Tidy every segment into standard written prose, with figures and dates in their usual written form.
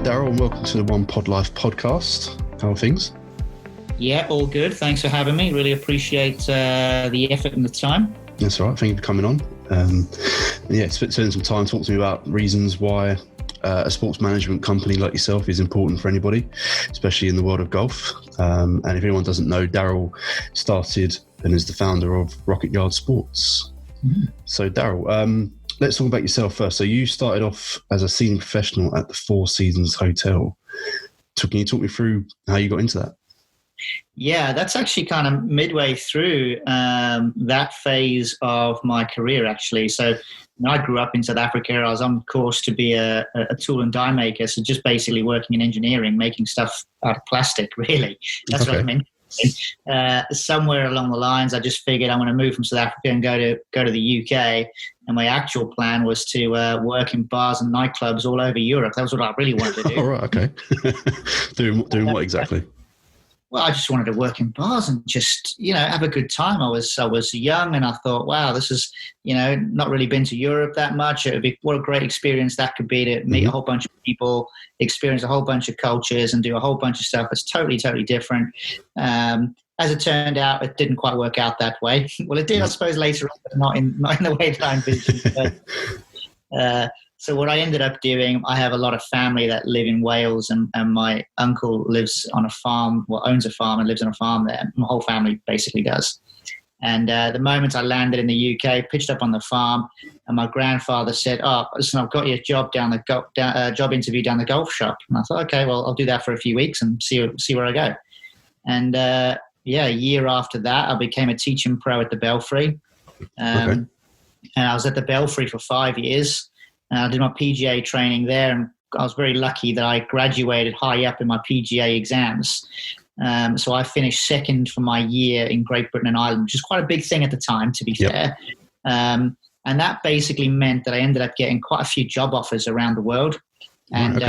Daryl, and welcome to the One Pod Life podcast. How are things? Yeah, all good. Thanks for having me. Really appreciate the effort and the time. That's all right. Thank you for coming on. Spend some time talking to me about reasons why a sports management company like yourself is important for anybody, especially in the world of golf. And if anyone doesn't know, Daryl started and is the founder of Rocket Yard Sports. Mm-hmm. So Daryl, let's talk about yourself first. So you started off as a senior professional at the Four Seasons Hotel. Can you talk me through how you got into that? Yeah, that's actually kind of midway through that phase of my career, actually. So when I grew up in South Africa, I was on course to be a tool and die maker. So just basically working in engineering, making stuff out of plastic, really. That's what I meant. Somewhere along the lines, I just figured I'm going to move from South Africa and go to the UK. And my actual plan was to work in bars and nightclubs all over Europe. That was what I really wanted to do. All right, okay. doing what exactly? Well, I just wanted to work in bars and just, have a good time. I was young and I thought, wow, this is, not really been to Europe that much. It would be what a great experience that could be to meet a whole bunch of people, experience a whole bunch of cultures and do a whole bunch of stuff that's totally, totally different. As it turned out, it didn't quite work out that way. Well, it did, I suppose, later on, but not in the way that I envisioned. So what I ended up doing, I have a lot of family that live in Wales, and my uncle lives on a farm, owns a farm and lives on a farm there. My whole family basically does. And the moment I landed in the UK, pitched up on the farm, and my grandfather said, "Oh, listen, I've got you a job job interview down the golf shop." And I thought, okay, well, I'll do that for a few weeks and see where I go. And a year after that, I became a teaching pro at the Belfry. And I was at the Belfry for 5 years. I did my PGA training there, and I was very lucky that I graduated high up in my PGA exams. So I finished second for my year in Great Britain and Ireland, which is quite a big thing at the time, to be fair. And that basically meant that I ended up getting quite a few job offers around the world. And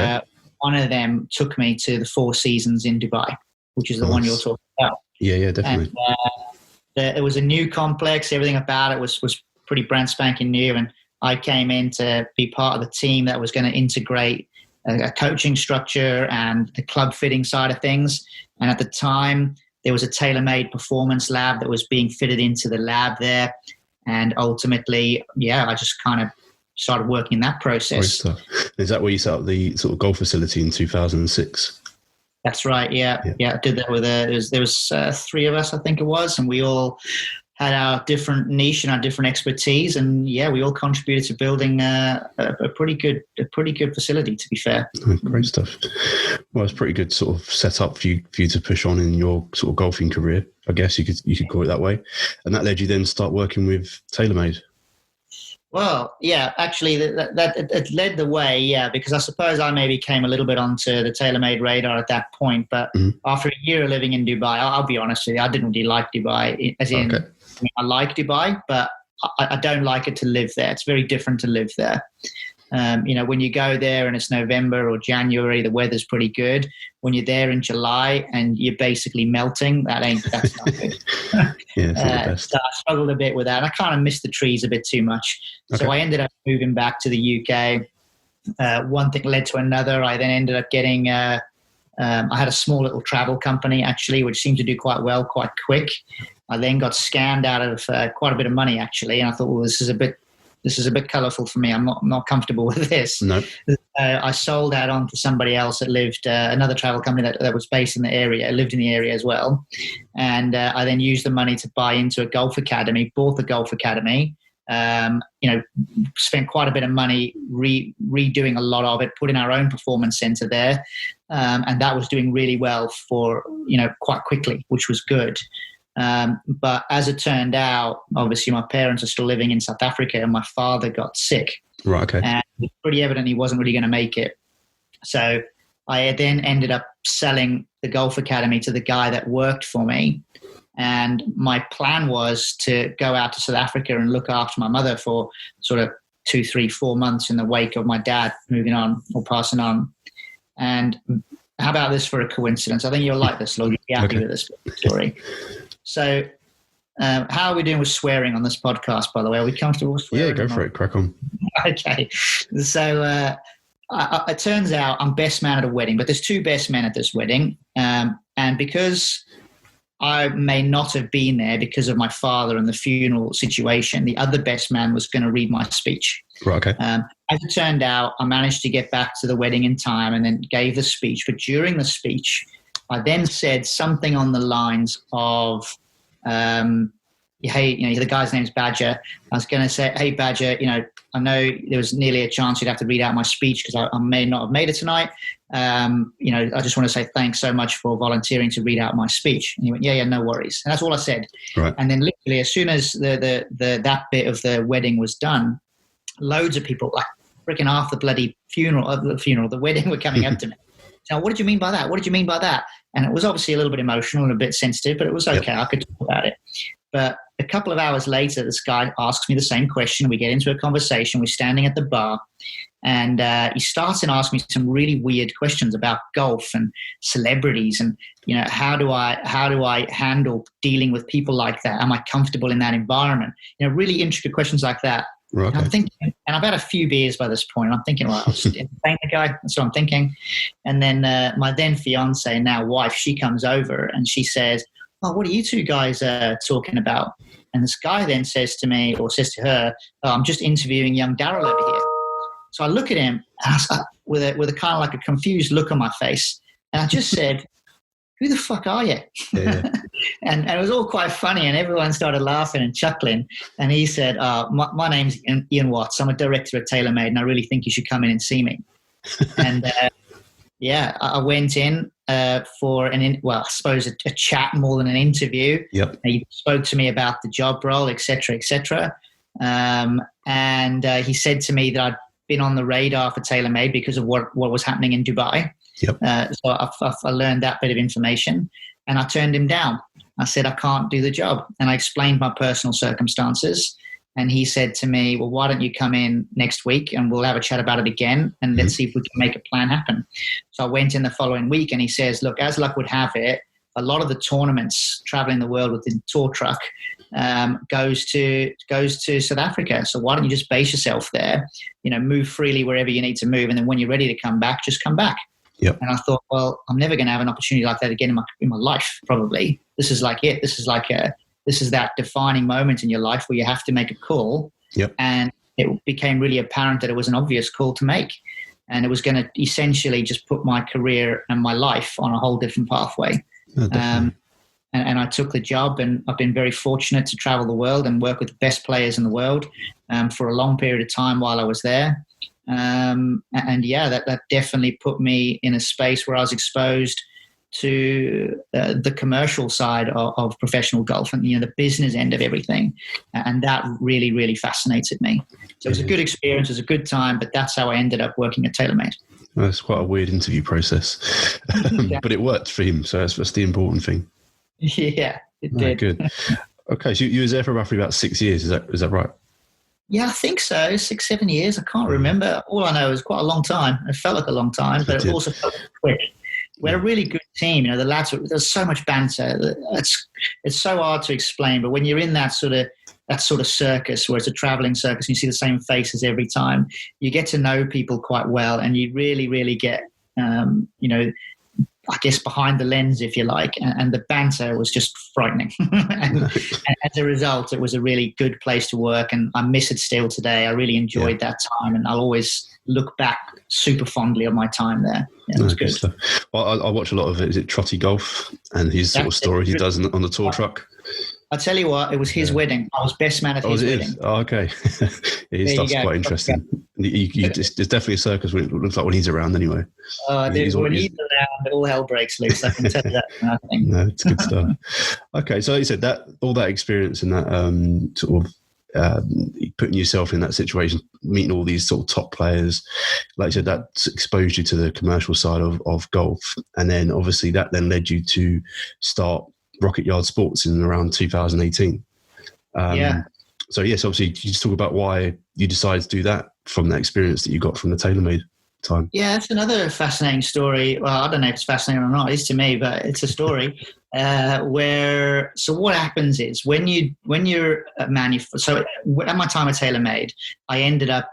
one of them took me to the Four Seasons in Dubai, which is the one you're talking about. Yeah, definitely. And it was a new complex. Everything about it was pretty brand spanking new. And I came in to be part of the team that was going to integrate a coaching structure and the club fitting side of things. And at the time, there was a tailor-made performance lab that was being fitted into the lab there. And ultimately, I just kind of started working in that process. Is that where you set up the sort of golf facility in 2006? That's right. Yeah. I did that with there was three of us, I think it was, and we all had our different niche and our different expertise, and we all contributed to building a pretty good facility, to be fair. Great stuff. Well, it's pretty good sort of setup for you to push on in your sort of golfing career, I guess you could call it that way. And that led you then to start working with TaylorMade. Well, actually that it led the way, because I suppose I maybe came a little bit onto the TaylorMade radar at that point. But after a year of living in Dubai, I'll be honest with you, I didn't really like Dubai, as in, I like Dubai, but I don't like it to live there. It's very different to live there. When you go there and it's November or January, the weather's pretty good. When you're there in July and you're basically melting, that's not good. It's not the best. So I struggled a bit with that. And I kind of missed the trees a bit too much. So I ended up moving back to the UK. One thing led to another. I then ended up getting, I had a small little travel company actually, which seemed to do quite well, quite quick. I then got scammed out of quite a bit of money actually. And I thought, well, this is a bit colourful for me. I'm not comfortable with this. No. I sold that on to somebody else that lived, another travel company that was based in the area, lived in the area as well. And I then used the money to buy into a golf academy, bought the golf academy, spent quite a bit of money redoing a lot of it, put in our own performance centre there. And that was doing really well for, quite quickly, which was good. But as it turned out, obviously my parents are still living in South Africa and my father got sick. Right, okay. And it was pretty evident he wasn't really going to make it. So I then ended up selling the golf academy to the guy that worked for me. And my plan was to go out to South Africa and look after my mother for sort of 2, 3, 4 months in the wake of my dad moving on or passing on. And how about this for a coincidence? I think you'll like this, Lord. You'll be happy with this story. So how are we doing with swearing on this podcast, by the way? Are we comfortable with swearing? Yeah, go for it. Crack on. Okay. So it turns out I'm best man at a wedding, but there's two best men at this wedding. And because I may not have been there because of my father and the funeral situation, the other best man was going to read my speech. Right, okay. As it turned out, I managed to get back to the wedding in time and then gave the speech. But during the speech, I then said something on the lines of, hey, the guy's name's Badger. I was going to say, hey, Badger, I know there was nearly a chance you'd have to read out my speech because I may not have made it tonight. I just want to say thanks so much for volunteering to read out my speech. And he went, yeah, no worries. And that's all I said. Right. And then literally as soon as that bit of the wedding was done, loads of people, like freaking half the bloody the wedding were coming up to me. So what did you mean by that? What did you mean by that? And it was obviously a little bit emotional and a bit sensitive, but it was okay. Yep. I could talk about it. But a couple of hours later, this guy asks me the same question. We get into a conversation. We're standing at the bar, and he starts and asks me some really weird questions about golf and celebrities, and how do I handle dealing with people like that? Am I comfortable in that environment? Really intricate questions like that. Right, okay. And I'm thinking, and I've had a few beers by this point. I'm thinking, well, I'll just entertain the guy. That's what I'm thinking. And then my then fiance, now wife, she comes over and she says, oh, what are you two guys talking about? And this guy then says to me, or says to her, oh, I'm just interviewing young Daryl over here. So I look at him with a kind of like a confused look on my face. And I just said, who the fuck are you? Yeah. and it was all quite funny, and everyone started laughing and chuckling. And he said, my name's Ian Watts. I'm a director at TaylorMade, and I really think you should come in and see me. And I went in for I suppose a chat more than an interview. Yep. He spoke to me about the job role, et cetera, et cetera. And he said to me that I'd been on the radar for TaylorMade because of what was happening in Dubai. Yep. So I learned that bit of information, and I turned him down. I said, I can't do the job. And I explained my personal circumstances. And he said to me, well, why don't you come in next week and we'll have a chat about it again, and let's see if we can make a plan happen. So I went in the following week, and he says, look, as luck would have it, a lot of the tournaments traveling the world with the tour truck goes to South Africa. So why don't you just base yourself there, move freely wherever you need to move. And then when you're ready to come back, just come back. Yep. And I thought, well, I'm never going to have an opportunity like that again in my life, probably. This is like it. This is that defining moment in your life where you have to make a call. Yep. And it became really apparent that it was an obvious call to make. And it was going to essentially just put my career and my life on a whole different pathway. Oh, and I took the job, and I've been very fortunate to travel the world and work with the best players in the world for a long period of time while I was there. That definitely put me in a space where I was exposed to the commercial side of professional golf and the business end of everything, and that really, really fascinated me. So it was a good experience, it was a good time, but that's how I ended up working at TaylorMade. Well, it's quite a weird interview process, but it worked for him, so that's the important thing. Yeah, it did. Good. Okay, so you was there for roughly about 6 years. Is that right? Yeah, I think so. 6-7 years. I can't remember. All I know is quite a long time. It felt like a long time, but it also felt quick. We had a really good team. The lads, there's so much banter. It's so hard to explain, but when you're in that sort of circus where it's a traveling circus and you see the same faces every time, you get to know people quite well, and you really, really get, I guess, behind the lens, if you like, and the banter was just frightening. and as a result, it was a really good place to work, and I miss it still today. I really enjoyed that time, and I'll always look back super fondly on my time there. Yeah, it was good. Stuff. Well, I watch a lot of it. Is it Trotty Golf and his sort of stories he does on the tour truck? I'll tell you what, it was his wedding. I was best man at his wedding. Oh, okay. His stuff's quite interesting. It's definitely a circus when it looks like when he's around anyway. When he's around, all hell breaks loose. I can tell you that. I think. No, it's good stuff. Okay, so you said that all that experience and that sort of putting yourself in that situation, meeting all these sort of top players, like you said, that exposed you to the commercial side of golf, and then obviously that then led you to start Rocket Yard Sports in around 2018. So yes, obviously you just talk about why you decided to do that from that experience that you got from the TaylorMade time. Yeah, it's another fascinating story. Well, I don't know if it's fascinating or not. It is to me, but it's a story. So what happens is when you're at my time at TaylorMade, I ended up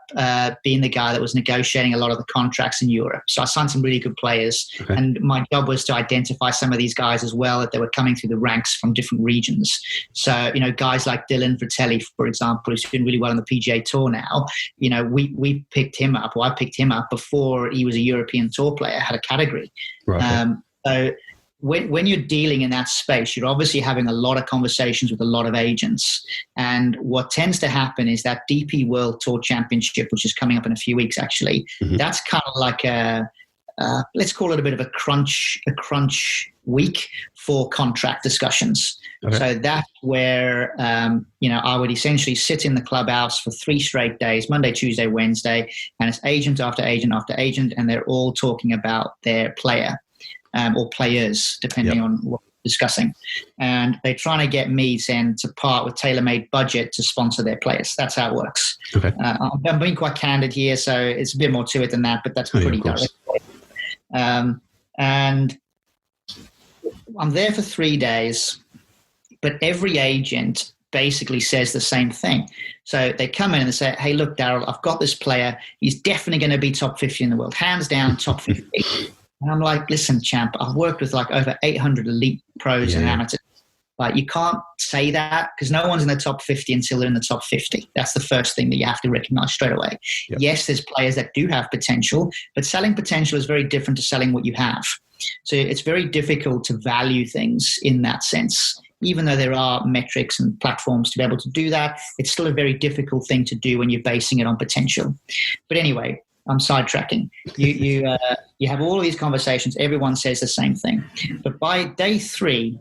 being the guy that was negotiating a lot of the contracts in Europe. So I signed some really good players, and my job was to identify some of these guys as well, that they were coming through the ranks from different regions. So, guys like Dylan Fratelli, for example, who's doing really well on the PGA Tour now, we picked him up, or I picked him up before he was a European Tour player, had a category. Right. So when you're dealing in that space, you're obviously having a lot of conversations with a lot of agents. And what tends to happen is that DP World Tour Championship, which is coming up in a few weeks, actually, that's kind of like let's call it a bit of a crunch week for contract discussions. Okay. So that's where, I would essentially sit in the clubhouse for 3 straight days, Monday, Tuesday, Wednesday, and it's agent after agent after agent, and they're all talking about their player. Or players, depending on what we're discussing. And they're trying to get me then to part with TaylorMade budget to sponsor their players. That's how it works. Okay. I'm being quite candid here, so it's a bit more to it than that, but that's pretty direct. And I'm there for 3 days, but every agent basically says the same thing. So they come in and they say, hey, look, Daryl, I've got this player. He's definitely going to be top 50 in the world. Hands down, top 50. And I'm like, listen, champ, I've worked with like over 800 elite pros and amateurs. Like, you can't say that, because no one's in the top 50 until they're in the top 50. That's the first thing that you have to recognize straight away. Yep. Yes, there's players that do have potential, but selling potential is very different to selling what you have. So it's very difficult to value things in that sense. Even though there are metrics and platforms to be able to do that, it's still a very difficult thing to do when you're basing it on potential. But anyway, I'm sidetracking. You have all of these conversations. Everyone says the same thing. But by day 3,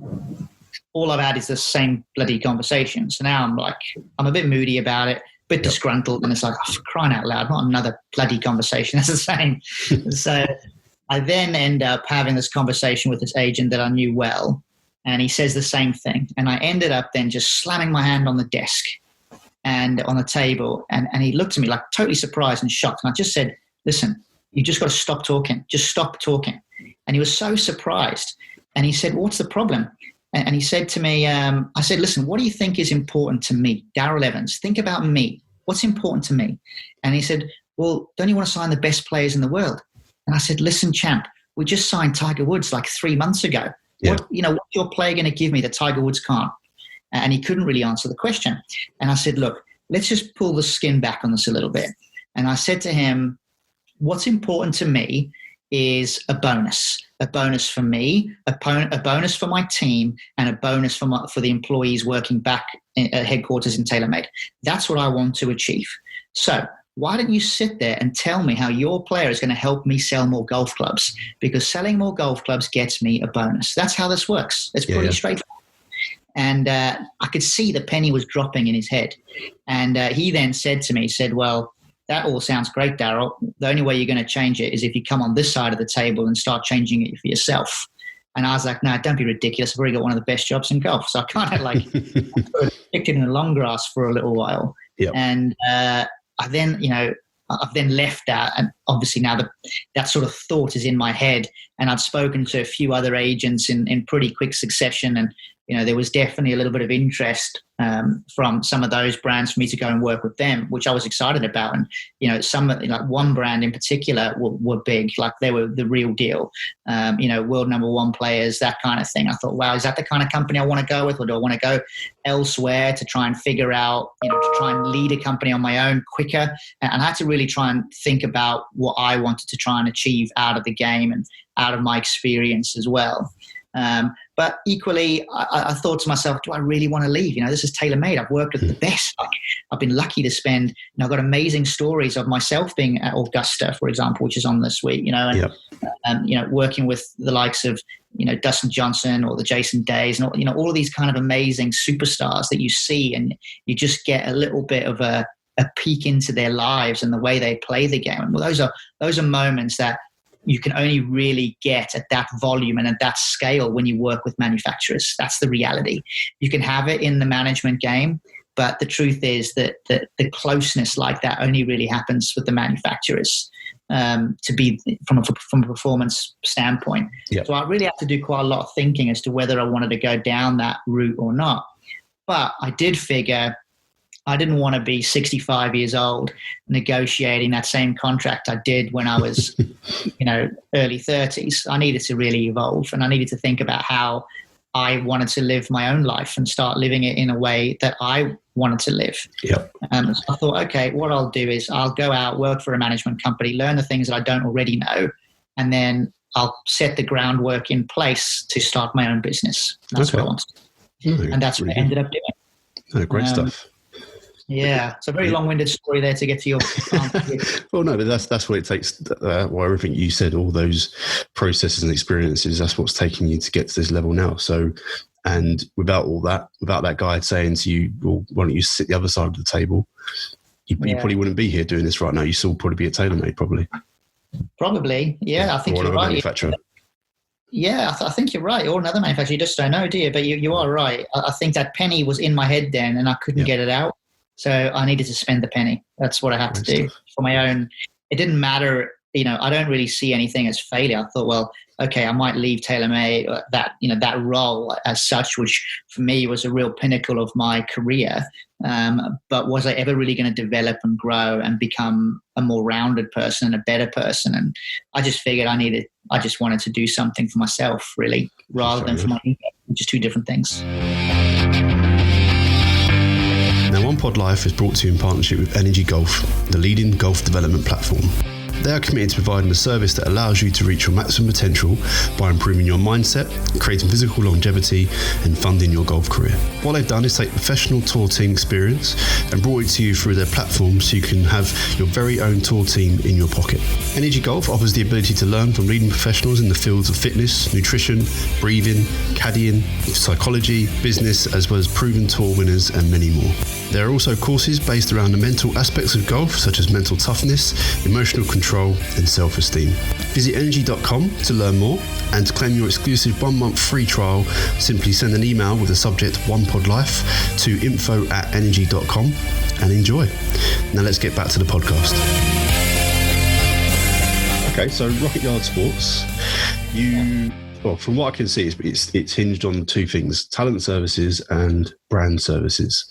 all I've had is the same bloody conversation. So now I'm a bit moody about it, a bit disgruntled, and it's like, oh, for crying out loud, not another bloody conversation. That's the same. So I then end up having this conversation with this agent that I knew well, and he says the same thing. And I ended up then just slamming my hand on the desk and on the table, and he looked at me like totally surprised and shocked. And I just said, listen, you just got to stop talking. Just stop talking. And he was so surprised. And he said, what's the problem? And he said to me, I said, listen, what do you think is important to me? Daryl Evans, think about me. What's important to me? And he said, well, don't you want to sign the best players in the world? And I said, listen, champ, we just signed Tiger Woods like 3 months ago. Yeah. What's your player going to give me that Tiger Woods can't? And he couldn't really answer the question. And I said, look, let's just pull the skin back on this a little bit. And I said to him, what's important to me is a bonus for me, a bonus for my team, and a bonus for the employees working back at headquarters in TaylorMade. That's what I want to achieve. So why don't you sit there and tell me how your player is going to help me sell more golf clubs? Because selling more golf clubs gets me a bonus. That's how this works. It's pretty straightforward. And I could see the penny was dropping in his head. And he then said to me, well, that all sounds great, Daryl. The only way you're going to change it is if you come on this side of the table and start changing it for yourself. And I was like, no, don't be ridiculous. I've already got one of the best jobs in golf. So I kind of like kicked it in the long grass for a little while. Yep. And I've then left that. And obviously now that sort of thought is in my head. And I'd spoken to a few other agents in pretty quick succession. And, there was definitely a little bit of interest from some of those brands for me to go and work with them, which I was excited about. And, some like one brand in particular were big, like they were the real deal, world number 1 players, that kind of thing. I thought, wow, is that the kind of company I want to go with? Or do I want to go elsewhere to try and figure out, to try and lead a company on my own quicker? And I had to really try and think about what I wanted to try and achieve out of the game and out of my experience as well. But equally, I thought to myself, do I really want to leave? This is TaylorMade. I've worked with the best. I've been lucky to spend, I've got amazing stories of myself being at Augusta, for example, which is on this week, and working with the likes of, Dustin Johnson or the Jason Days and, all of these kind of amazing superstars that you see, and you just get a little bit of a peek into their lives and the way they play the game. And those are moments that you can only really get at that volume and at that scale when you work with manufacturers. That's the reality. You can have it in the management game, but the truth is that the closeness like that only really happens with the manufacturers. to be from a performance standpoint. Yep. So I really had to do quite a lot of thinking as to whether I wanted to go down that route or not. But I did figure I didn't want to be 65 years old negotiating that same contract I did when I was, early 30s. I needed to really evolve, and I needed to think about how I wanted to live my own life and start living it in a way that I wanted to live. Yep. So I thought, okay, what I'll do is I'll go out, work for a management company, learn the things that I don't already know, and then I'll set the groundwork in place to start my own business. That's what I wanted. And that's what I ended up doing. Great stuff. Yeah, it's a very long-winded story there to get to your answer. Well, no, but that's what it takes. Well, everything you said, all those processes and experiences, that's what's taking you to get to this level now. So, and without all that, without that guide saying to you, well, why don't you sit the other side of the table, you probably wouldn't be here doing this right now. You still probably be at TaylorMade, probably. Probably, yeah. I think you're right. Manufacturer. Yeah, I think you're right. Or another manufacturer, you just don't know, do you? But you are right. I think that penny was in my head then, and I couldn't get it out. So I needed to spend the penny. That's what I had to do for my own. It didn't matter. I don't really see anything as failure. I thought, well, okay, I might leave TaylorMade, that role as such, which for me was a real pinnacle of my career. But was I ever really going to develop and grow and become a more rounded person and a better person? And I just figured I just wanted to do something for myself, really, rather than for my income, which is two different things. Now, One Pod Life is brought to you in partnership with Energy Golf, the leading golf development platform. They are committed to providing a service that allows you to reach your maximum potential by improving your mindset, creating physical longevity, and funding your golf career. What they've done is take professional tour team experience and brought it to you through their platform so you can have your very own tour team in your pocket. Energy Golf offers the ability to learn from leading professionals in the fields of fitness, nutrition, breathing, caddying, psychology, business, as well as proven tour winners and many more. There are also courses based around the mental aspects of golf, such as mental toughness, emotional control, and self-esteem. Visit energy.com to learn more, and to claim your exclusive 1 month free trial, simply send an email with the subject OnePodLife to info@energy.com and enjoy. Now let's get back to the podcast. Okay, so Rocket Yard Sports, well, from what I can see, it's hinged on two things: talent services and brand services.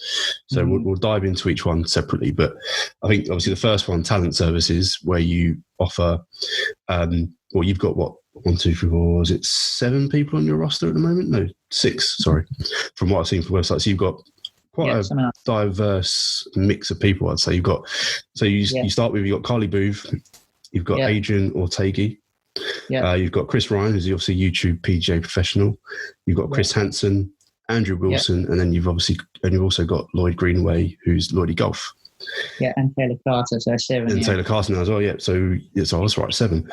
So we'll dive into each one separately. But I think obviously the first one, talent services, where you offer, you've got what, 1, 2, 3, 4, is it 7 people on your roster at the moment? No, 6, sorry, from what I've seen from websites. So you've got quite a diverse mix of people, I'd say. You start with, you've got Carly Booth, you've got Adrian Ortegi. Yeah. You've got Chris Ryan, who's obviously a YouTube PGA professional. You've got Chris Hansen, Andrew Wilson, and then you've also got Lloyd Greenway, who's Lloydie Golf. Yeah, and Taylor Carter, so 7. And Taylor Carter now as well, yeah. So I was right, 7.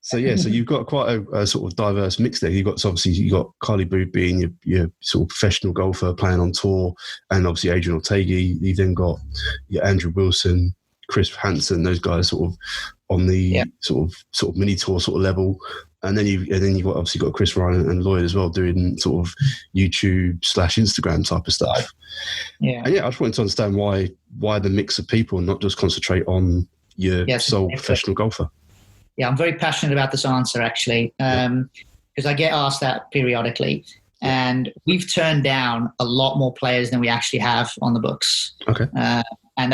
So you've got quite a sort of diverse mix there. You've got Carly Booth being your sort of professional golfer playing on tour, and obviously Adrian Ortegi. You've then got your Andrew Wilson, Chris Hansen, those guys sort of on the sort of mini tour sort of level, and then you've obviously got Chris Ryan and Lloyd as well doing sort of YouTube / Instagram type of stuff. Yeah, and I just wanted to understand why the mix of people, and not just concentrate on your sole professional golfer. Yeah, I'm very passionate about this answer actually, because I get asked that periodically, and we've turned down a lot more players than we actually have on the books. Okay, and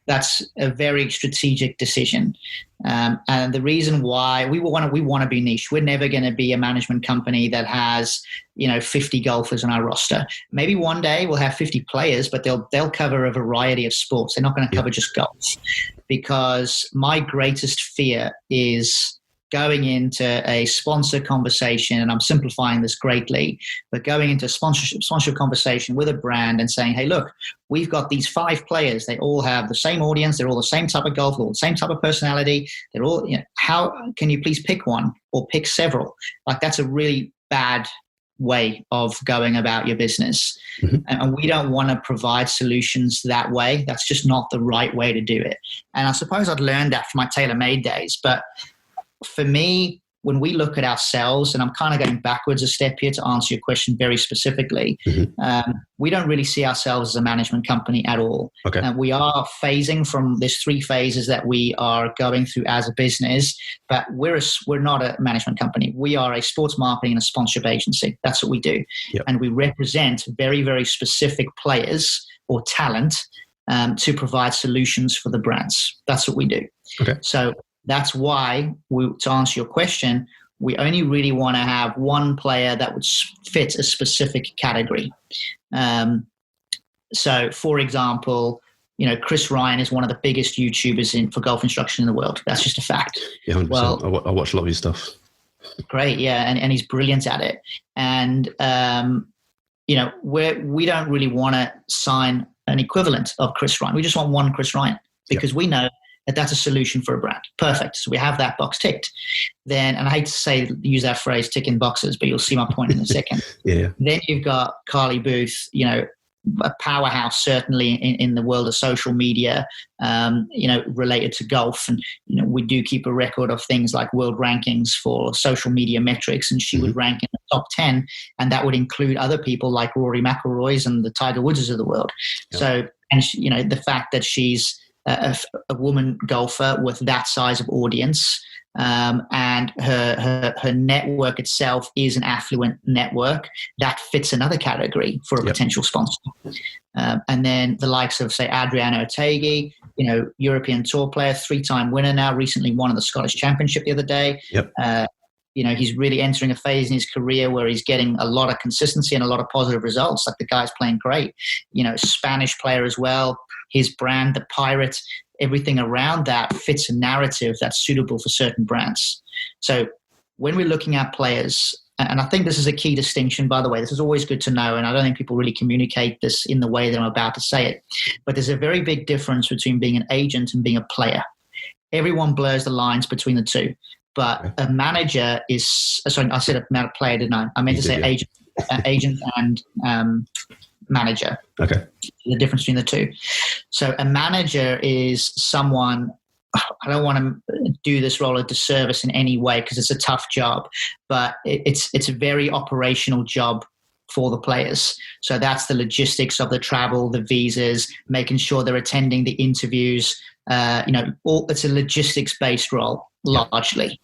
that's a very strategic decision. And the reason why we want to be niche. We're never going to be a management company that has, 50 golfers on our roster. Maybe one day we'll have 50 players, but they'll cover a variety of sports. They're not going to cover just golf, because my greatest fear is going into a sponsor conversation, and I'm simplifying this greatly, but going into a sponsorship conversation with a brand and saying, hey, look, we've got these 5 players. They all have the same audience. They're all the same type of golf, all the same type of personality. They're all, how can you please pick one or pick several? Like, that's a really bad way of going about your business. Mm-hmm. And we don't want to provide solutions that way. That's just not the right way to do it. And I suppose I'd learned that from my TaylorMade days, but for me, when we look at ourselves, and I'm kind of going backwards a step here to answer your question very specifically, we don't really see ourselves as a management company at all. Okay. We are phasing from, there's 3 phases that we are going through as a business, but we're not a management company. We are a sports marketing and a sponsorship agency. That's what we do. Yep. And we represent very, very specific players or talent to provide solutions for the brands. That's what we do. Okay. So that's why, to answer your question, we only really want to have one player that would fit a specific category. So, for example, Chris Ryan is one of the biggest YouTubers for golf instruction in the world. That's just a fact. Yeah, 100%. Well, I watch a lot of his stuff. Great, yeah, and he's brilliant at it. And we don't really want to sign an equivalent of Chris Ryan. We just want one Chris Ryan because we know that's a solution for a brand. Perfect. So we have that box ticked. Then, and I hate to use that phrase, ticking boxes, but you'll see my point in a second. Yeah. Then you've got Carly Booth, a powerhouse certainly in the world of social media, related to golf. And, we do keep a record of things like world rankings for social media metrics, and she would rank in the top 10, and that would include other people like Rory McIlroy's and the Tiger Woodses of the world. Yeah. So, and the fact that she's a woman golfer with that size of audience, and her network itself is an affluent network, that fits another category for a potential sponsor. And then the likes of, say, Adriano Otaegui, European Tour player, 3-time winner now, recently won the Scottish Championship the other day. Yep. He's really entering a phase in his career where he's getting a lot of consistency and a lot of positive results. Like, the guy's playing great. Spanish player as well. His brand, the Pirate, everything around that fits a narrative that's suitable for certain brands. So when we're looking at players, and I think this is a key distinction, by the way, this is always good to know, and I don't think people really communicate this in the way that I'm about to say it, but there's a very big difference between being an agent and being a player. Everyone blurs the lines between the two. But a manager is, sorry, I said a player, didn't I? I meant to say agent and manager. Okay. The difference between the two. So a manager is someone, I don't want to do this role a disservice in any way because it's a tough job, but it's a very operational job for the players. So that's the logistics of the travel, the visas, making sure they're attending the interviews. It's a logistics-based role largely.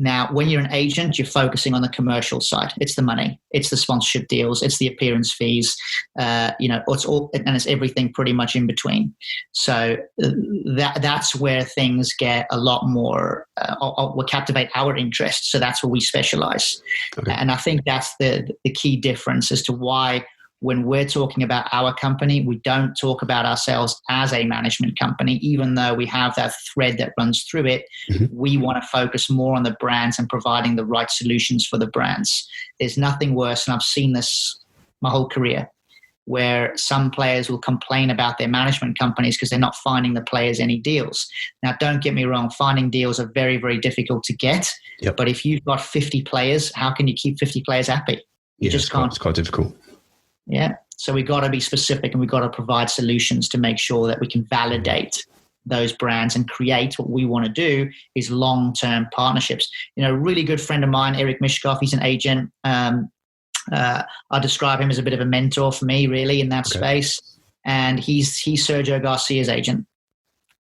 Now, when you're an agent, you're focusing on the commercial side. It's the money, it's the sponsorship deals, it's the appearance fees, it's all, and it's everything pretty much in between. So that's where things get a lot more, will captivate our interest. So that's where we specialize. Okay. And I think that's the key difference as to why, when we're talking about our company, we don't talk about ourselves as a management company, even though we have that thread that runs through it. Mm-hmm. We want to focus more on the brands and providing the right solutions for the brands. There's nothing worse, and I've seen this my whole career, where some players will complain about their management companies because they're not finding the players any deals. Now, don't get me wrong, finding deals are very, very difficult to get. Yep. But if you've got 50 players, how can you keep 50 players happy? You just can't. It's quite difficult. Yeah. So we got to be specific, and we got to provide solutions to make sure that we can validate those brands and create what we want to do is long-term partnerships. A really good friend of mine, Eric Mishkov, he's an agent. I describe him as a bit of a mentor for me, really, in that space. And he's Sergio Garcia's agent.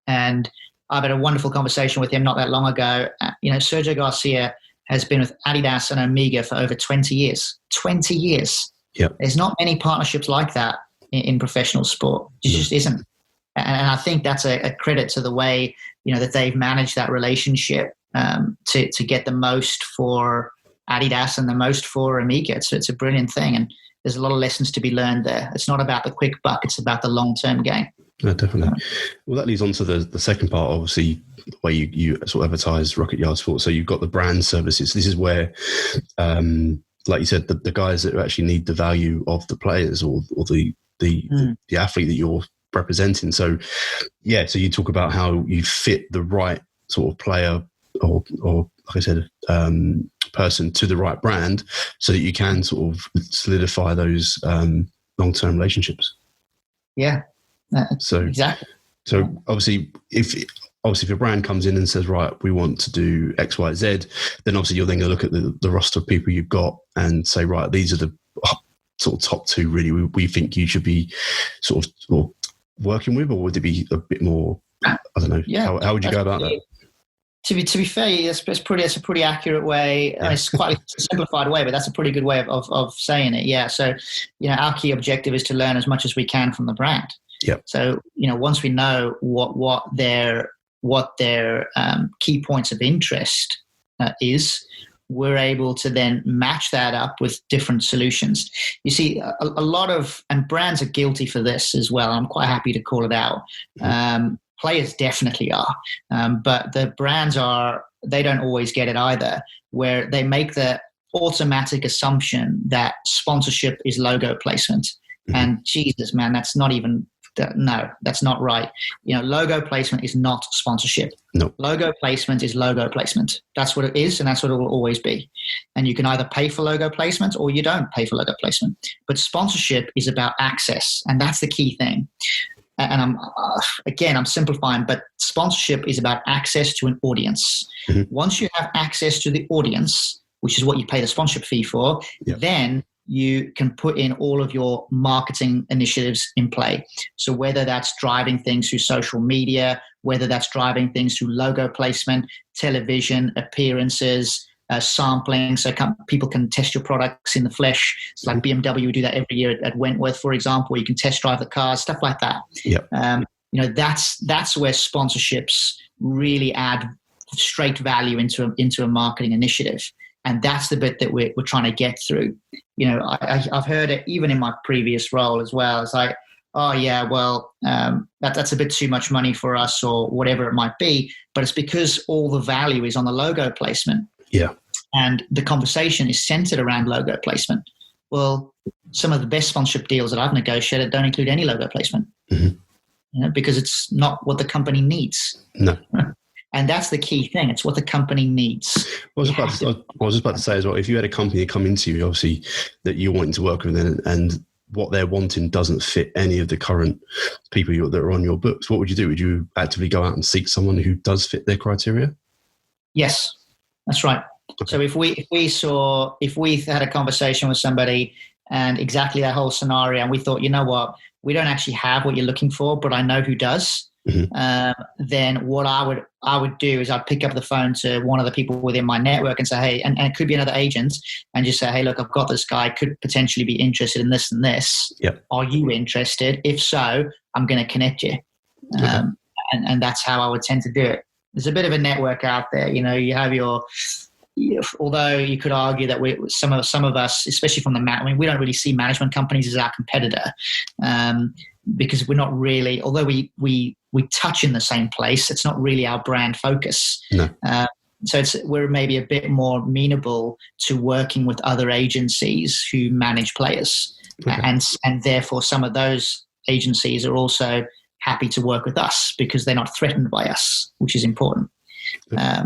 And I've had a wonderful conversation with him not that long ago. Sergio Garcia has been with Adidas and Omega for over 20 years. 20 years. Yep. There's not many partnerships like that in professional sport. It just isn't. And I think that's a credit to the way, that they've managed that relationship to get the most for Adidas and the most for Omega. It's a brilliant thing. And there's a lot of lessons to be learned there. It's not about the quick buck. It's about the long-term game. Yeah, definitely. Well, that leads on to the second part, obviously, where you sort of advertise Rocket Yard Sport. So you've got the brand services. This is where, like you said, the guys that actually need the value of the players or the athlete that you're representing. So, so you talk about how you fit the right sort of player or like I said, person to the right brand so that you can sort of solidify those long-term relationships. Yeah. So exactly. So obviously, if obviously if a brand comes in and says, right, we want to do X, Y, Z, then obviously you're then going to look at the roster of people you've got and say, right, these are the sort of top two really we think you should be sort of working with, or would it be a bit more, I don't know, how would you go about that? To be fair, that's a pretty accurate way. Yeah. It's quite a simplified way, but that's a pretty good way of saying it. Yeah. So, our key objective is to learn as much as we can from the brand. Yeah. So, once we know what their key points of interest is, we're able to then match that up with different solutions. You see, a lot of, and brands are guilty for this as well. I'm quite happy to call it out. Players definitely are. But the brands they don't always get it either, where they make the automatic assumption that sponsorship is logo placement. And Jesus, man, that's not right. Logo placement is not sponsorship. No. Logo placement is logo placement. That's what it is, and that's what it will always be. And you can either pay for logo placement or you don't pay for logo placement. But sponsorship is about access, and that's the key thing. And I'm simplifying, but sponsorship is about access to an audience. Once you have access to the audience, which is what you pay the sponsorship fee for, then you can put in all of your marketing initiatives in play. So whether that's driving things through social media, whether that's driving things through logo placement, television, appearances, sampling, so people can test your products in the flesh. It's like BMW do that every year at Wentworth, for example, where you can test drive the cars, stuff like that. That's where sponsorships really add straight value into a marketing initiative. And that's the bit that we're trying to get through. I've heard it even in my previous role as well. It's like, oh yeah, well, that's a bit too much money for us, or whatever it might be. But it's because all the value is on the logo placement. Yeah. And the conversation is centered around logo placement. Well, some of the best sponsorship deals that I've negotiated don't include any logo placement, because it's not what the company needs. No. And that's the key thing. It's what the company needs. I was just about to say as well, if you had a company come into you, obviously, that you're wanting to work with, and what they're wanting doesn't fit any of the current people that are on your books, what would you do? Would you actively go out and seek someone who does fit their criteria? Yes, that's right. Okay. So if we had a conversation with somebody and exactly that whole scenario, and we thought, you know what, we don't actually have what you're looking for, but I know who does. Then what I would do is I'd pick up the phone to one of the people within my network and say, hey, and it could be another agent, and just say, hey, look, I've got this guy, could potentially be interested in this and this. Yep. Are you interested? If so, I'm going to connect you. Okay. And that's how I would tend to do it. There's a bit of a network out there. You have although you could argue that some of us, especially from we don't really see management companies as our competitor, because we're not really, although we touch in the same place, it's not really our brand focus. No. So we're maybe a bit more amenable to working with other agencies who manage players. Okay. And therefore some of those agencies are also happy to work with us because they're not threatened by us, which is important. Okay.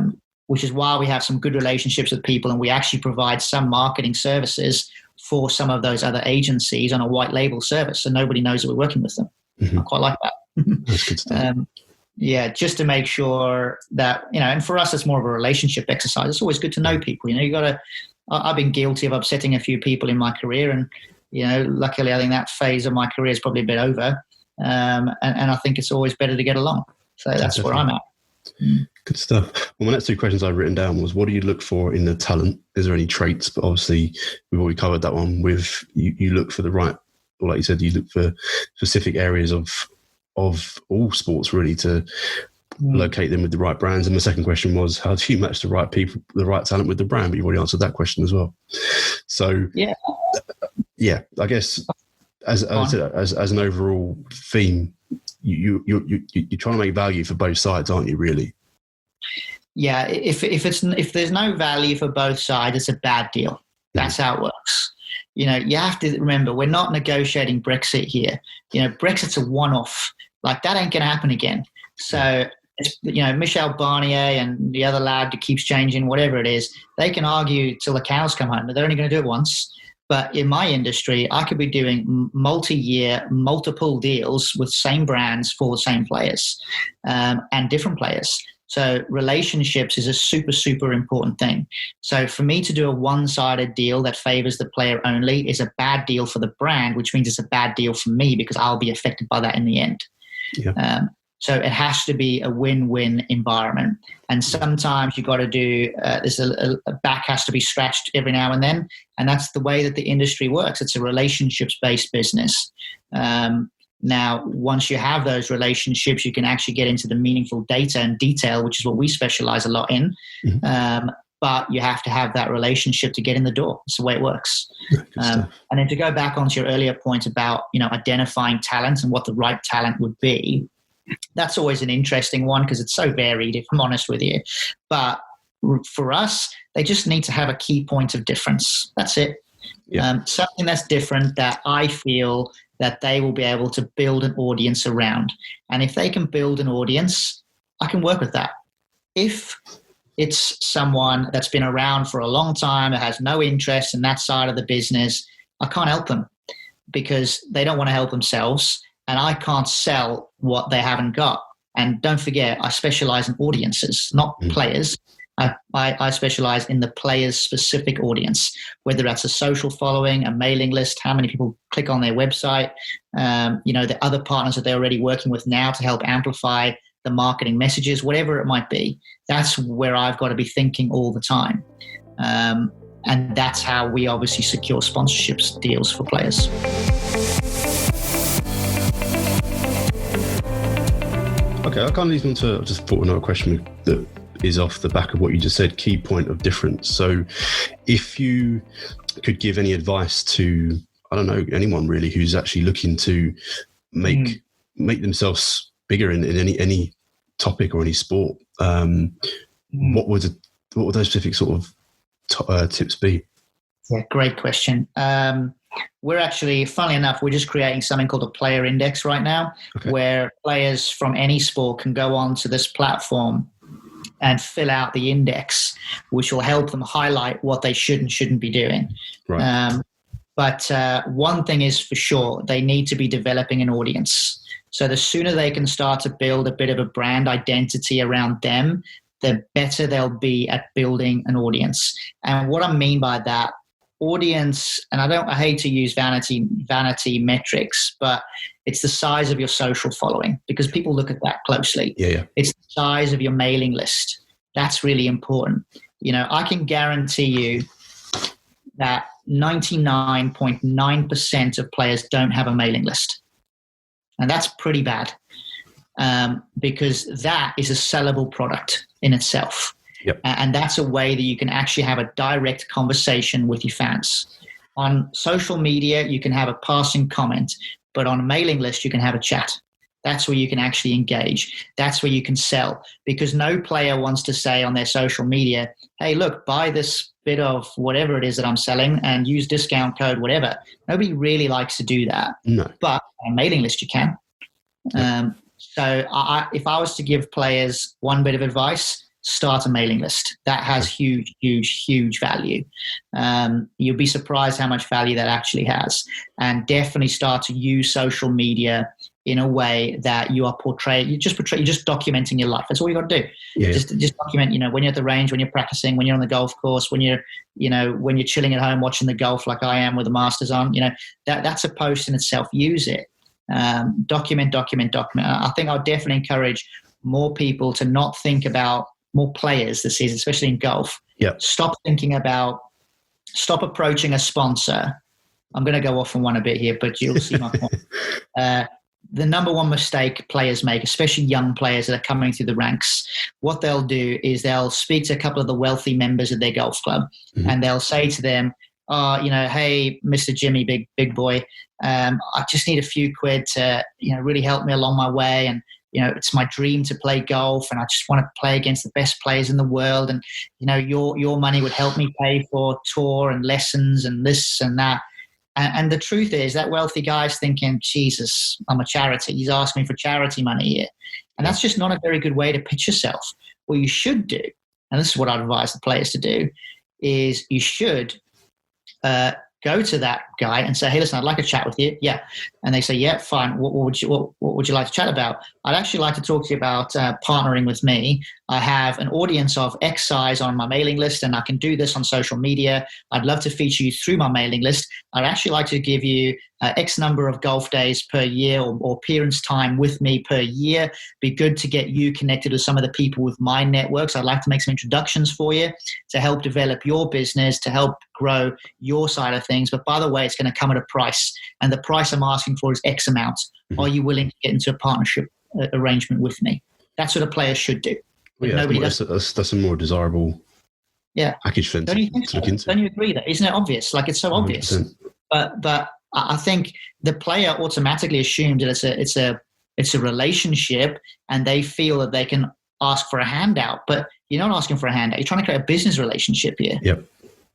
Which is why we have some good relationships with people, and we actually provide some marketing services for some of those other agencies on a white label service, so nobody knows that we're working with them. I quite like that. That's good stuff. Just to make sure that, and for us, it's more of a relationship exercise. It's always good to know people. I've been guilty of upsetting a few people in my career, and, luckily I think that phase of my career is probably a bit over. And I think it's always better to get along. So that's where I'm at. Good stuff. Well, my next two questions I've written down was, what do you look for in the talent? Is there any traits? But obviously we've already covered that one with you look for the right, or like you said, you look for specific areas of all sports really to locate them with the right brands. And the second question was, how do you match the right people, the right talent with the brand? But you've already answered that question as well. So I guess as an overall theme, you're trying to make value for both sides, aren't you? Really? Yeah. If there's no value for both sides, it's a bad deal. That's how it works. You have to remember, we're not negotiating Brexit here. Brexit's a one-off. Like, that ain't going to happen again. So, Michel Barnier and the other lad that keeps changing, whatever it is, they can argue till the cows come home, but they're only going to do it once. But in my industry, I could be doing multi-year, multiple deals with same brands for the same players and different players. So relationships is a super, super important thing. So for me to do a one-sided deal that favors the player only is a bad deal for the brand, which means it's a bad deal for me because I'll be affected by that in the end. Yeah. So it has to be a win-win environment. And sometimes you've got to do, there's a back has to be scratched every now and then. And that's the way that the industry works. It's a relationships-based business. Now, once you have those relationships, you can actually get into the meaningful data and detail, which is what we specialize a lot in. Mm-hmm. But you have to have that relationship to get in the door. It's the way it works. And then to go back onto your earlier point about, identifying talent and what the right talent would be, that's always an interesting one because it's so varied, if I'm honest with you. But for us, they just need to have a key point of difference. That's it. Yeah. Something that's different that I feel that they will be able to build an audience around. And if they can build an audience, I can work with that. If it's someone that's been around for a long time, that has no interest in that side of the business, I can't help them because they don't want to help themselves. And I can't sell what they haven't got. And don't forget, I specialize in audiences, not players. I specialize in the player's specific audience, whether that's a social following, a mailing list, how many people click on their website, the other partners that they're already working with now to help amplify the marketing messages, whatever it might be. That's where I've got to be thinking all the time. And that's how we obviously secure sponsorships deals for players. Okay, I can't leave into, I just thought another question that is off the back of what you just said, key point of difference. So if you could give any advice to, I don't know, anyone really who's actually looking to make themselves bigger in any topic or any sport, what would those specific sort of tips be? Yeah, great question. We're actually, funnily enough, we're just creating something called a player index right now, where players from any sport can go on to this platform and fill out the index, which will help them highlight what they should and shouldn't be doing. Right. But one thing is for sure, they need to be developing an audience. So the sooner they can start to build a bit of a brand identity around them, the better they'll be at building an audience. And what I mean by that, audience, and I hate to use vanity metrics, but it's the size of your social following because people look at that closely. Yeah. It's the size of your mailing list. That's really important. I can guarantee you that 99.9% of players don't have a mailing list. And that's pretty bad because that is a sellable product in itself. Yep. And that's a way that you can actually have a direct conversation with your fans. On social media, you can have a passing comment, but on a mailing list, you can have a chat. That's where you can actually engage. That's where you can sell because no player wants to say on their social media, hey, look, buy this bit of whatever it is that I'm selling and use discount code, whatever. Nobody really likes to do that. No. But on a mailing list, you can. Yep. So if I was to give players one bit of advice, start a mailing list. That has huge, huge, huge value. You'll be surprised how much value that actually has. And definitely start to use social media in a way that you are you're just documenting your life. That's all you got to do. Yeah. Just document, when you're at the range, when you're practicing, when you're on the golf course, when you're chilling at home watching the golf like I am with the Masters on, that's a post in itself. Use it. Document. I think I'll definitely encourage more people to not think about more players this season, especially in golf. Yep. Stop approaching a sponsor. I'm going to go off on one a bit here, but you'll see my point. The number one mistake players make, especially young players that are coming through the ranks, what they'll do is they'll speak to a couple of the wealthy members of their golf club, and they'll say to them, hey, Mr. Jimmy, big boy, I just need a few quid to, really help me along my way. And, it's my dream to play golf and I just want to play against the best players in the world. And, your money would help me pay for tour and lessons and this and that. And the truth is that wealthy guy's thinking, Jesus, I'm a charity. He's asking me for charity money here. And that's just not a very good way to pitch yourself. What you should do, and this is what I'd advise the players to do, is you should go to that guy and say, hey, listen, I'd like to chat with you. Yeah. And they say, yeah, fine. What would you like to chat about? I'd actually like to talk to you about partnering with me. I have an audience of X size on my mailing list, and I can do this on social media. I'd love to feature you through my mailing list. I'd actually like to give you X number of golf days per year or appearance time with me per year. Be good to get you connected with some of the people with my networks. I'd like to make some introductions for you to help develop your business, to help grow your side of things. But by the way, it's going to come at a price. And the price I'm asking for is X amount. Mm-hmm. Are you willing to get into a partnership arrangement with me? That's what a player should do. Well, yeah, that's a more desirable package for them to look into. Don't you agree that? Isn't it obvious? Like, it's so 100%. Obvious. But I think the player automatically assumes that it's a relationship, and they feel that they can ask for a handout. But you're not asking for a handout. You're trying to create a business relationship here. Yep.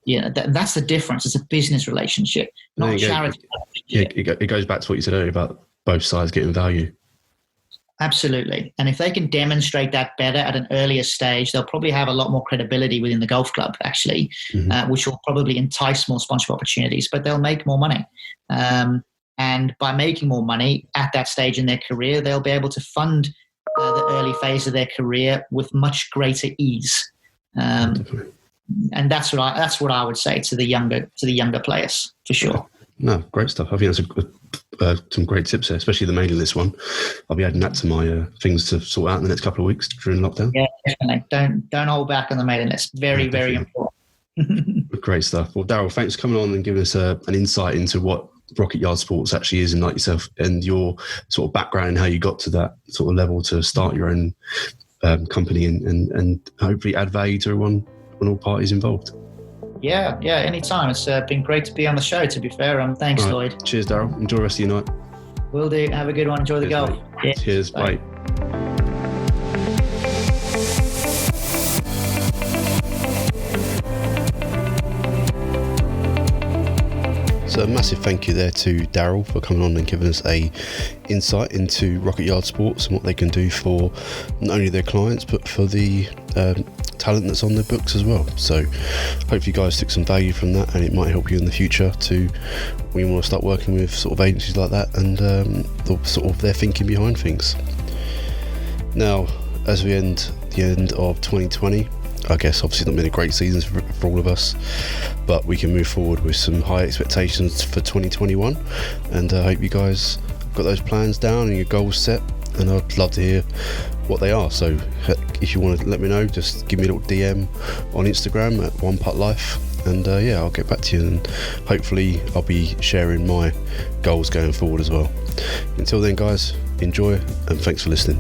Yeah, that's the difference. It's a business relationship, not charity. It goes back to what you said earlier about both sides getting value. Absolutely. And if they can demonstrate that better at an earlier stage, they'll probably have a lot more credibility within the golf club, actually, which will probably entice more sponsorship opportunities, but they'll make more money. And by making more money at that stage in their career, they'll be able to fund the early phase of their career with much greater ease. And that's what I would say to the younger players, for sure. No, great stuff. I think that's some great tips there, especially the mailing list one. I'll be adding that to my things to sort out in the next couple of weeks during lockdown. Yeah, definitely. Don't hold back on the mailing list. Very, very important. Great stuff. Well, Daryl, thanks for coming on and giving us an insight into what Rocket Yard Sports actually is, and like yourself and your sort of background and how you got to that sort of level to start your own company and hopefully add value to everyone and all parties involved. Yeah, anytime. It's been great to be on the show, to be fair. Thanks, right. Lloyd. Cheers, Daryl. Enjoy the rest of your night. Will do. Have a good one. Enjoy the golf. Yeah. Cheers. Bye. So a massive thank you there to Daryl for coming on and giving us a insight into Rocket Yard Sports and what they can do for not only their clients but for the talent that's on their books as well. So hopefully you guys took some value from that, and it might help you in the future to when you want to start working with sort of agencies like that and the sort of their thinking behind things. Now, as we end the end of 2020, I guess obviously not been a great season for all of us, but we can move forward with some high expectations for 2021, and I hope you guys got those plans down and your goals set, and I'd love to hear what they are. So if you want to let me know, just give me a little DM on Instagram at OnePuttLife, and I'll get back to you, and hopefully I'll be sharing my goals going forward as well. Until then, guys, enjoy, and thanks for listening.